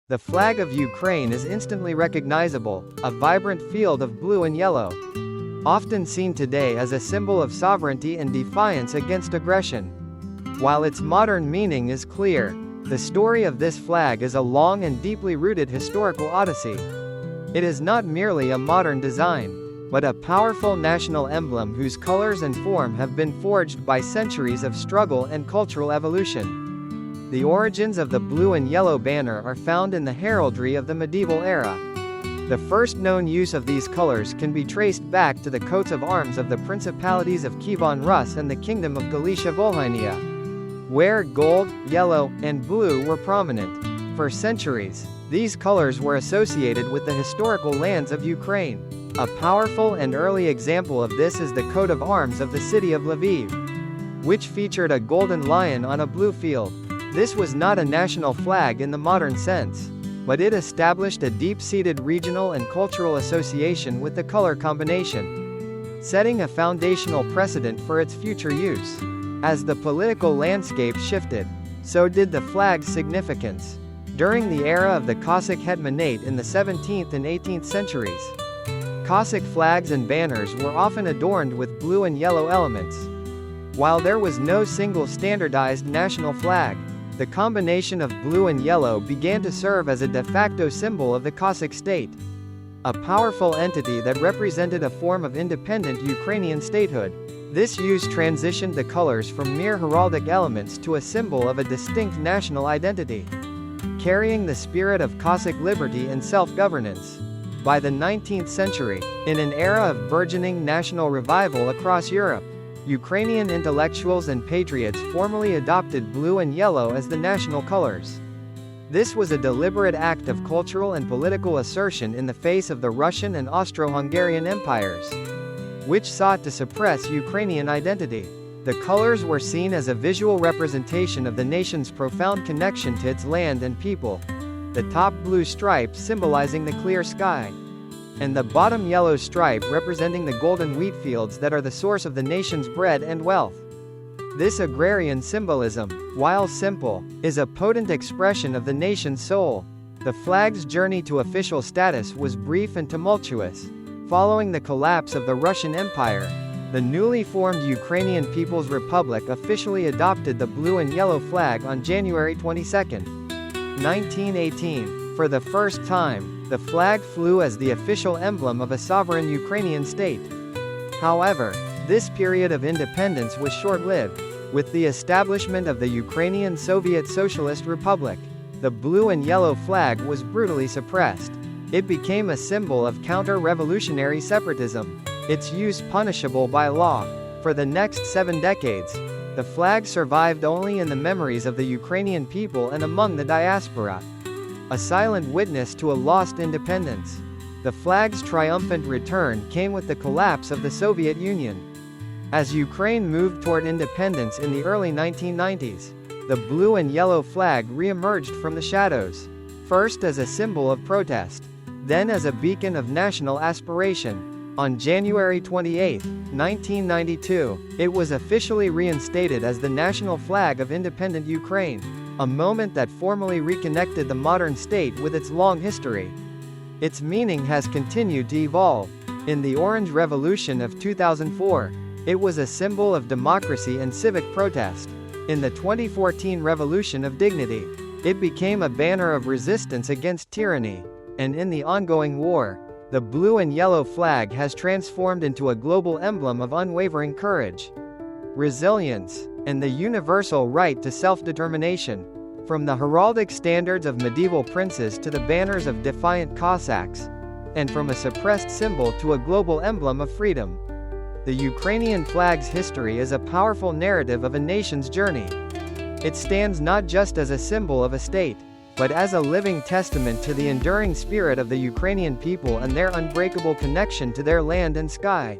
The flag of Ukraine is instantly recognizable, a vibrant field of blue and yellow. Often seen today as a symbol of sovereignty and defiance against aggression. While its modern meaning is clear, the story of this flag is a long and deeply rooted historical odyssey. It is not merely a modern design, but a powerful national emblem whose colors and form have been forged by centuries of struggle and cultural evolution. The origins of the blue and yellow banner are found in the heraldry of the medieval era. The first known use of these colors can be traced back to the coats of arms of the principalities of Kievan Rus and the Kingdom of Galicia-Volhynia, where gold, yellow, and blue were prominent. For centuries, these colors were associated with the historical lands of Ukraine. A powerful and early example of this is the coat of arms of the city of Lviv, which featured a golden lion on a blue field. This was not a national flag in the modern sense, but it established a deep-seated regional and cultural association with the color combination, setting a foundational precedent for its future use. As the political landscape shifted, so did the flag's significance. During the era of the Cossack Hetmanate in the 17th and 18th centuries, Cossack flags and banners were often adorned with blue and yellow elements. While there was no single standardized national flag, the combination of blue and yellow began to serve as a de facto symbol of the Cossack state, a powerful entity that represented a form of independent Ukrainian statehood. This use transitioned the colors from mere heraldic elements to a symbol of a distinct national identity, carrying the spirit of Cossack liberty and self-governance. By the 19th century, in an era of burgeoning national revival across Europe, Ukrainian intellectuals and patriots formally adopted blue and yellow as the national colors. This was a deliberate act of cultural and political assertion in the face of the Russian and Austro-Hungarian empires, which sought to suppress Ukrainian identity. The colors were seen as a visual representation of the nation's profound connection to its land and people, the top blue stripe symbolizing the clear sky, and the bottom yellow stripe representing the golden wheat fields that are the source of the nation's bread and wealth. This agrarian symbolism, while simple, is a potent expression of the nation's soul. The flag's journey to official status was brief and tumultuous. Following the collapse of the Russian Empire, the newly formed Ukrainian People's Republic officially adopted the blue and yellow flag on January 22, 1918. For the first time, the flag flew as the official emblem of a sovereign Ukrainian state. However, this period of independence was short-lived. With the establishment of the Ukrainian Soviet Socialist Republic, the blue and yellow flag was brutally suppressed. It became a symbol of counter-revolutionary separatism, its use punishable by law. For the next 7 decades, the flag survived only in the memories of the Ukrainian people and among the diaspora, a silent witness to a lost independence. The flag's triumphant return came with the collapse of the Soviet Union. As Ukraine moved toward independence in the early 1990s, the blue and yellow flag re-emerged from the shadows, first as a symbol of protest, then as a beacon of national aspiration. On January 28, 1992, it was officially reinstated as the national flag of independent Ukraine, a moment that formally reconnected the modern state with its long history. Its meaning has continued to evolve. In the Orange Revolution of 2004, it was a symbol of democracy and civic protest. In the 2014 Revolution of Dignity, it became a banner of resistance against tyranny. And in the ongoing war, the blue and yellow flag has transformed into a global emblem of unwavering courage, resilience, and the universal right to self-determination. From the heraldic standards of medieval princes to the banners of defiant Cossacks, and from a suppressed symbol to a global emblem of freedom, the Ukrainian flag's history is a powerful narrative of a nation's journey. It stands not just as a symbol of a state, but as a living testament to the enduring spirit of the Ukrainian people and their unbreakable connection to their land and sky.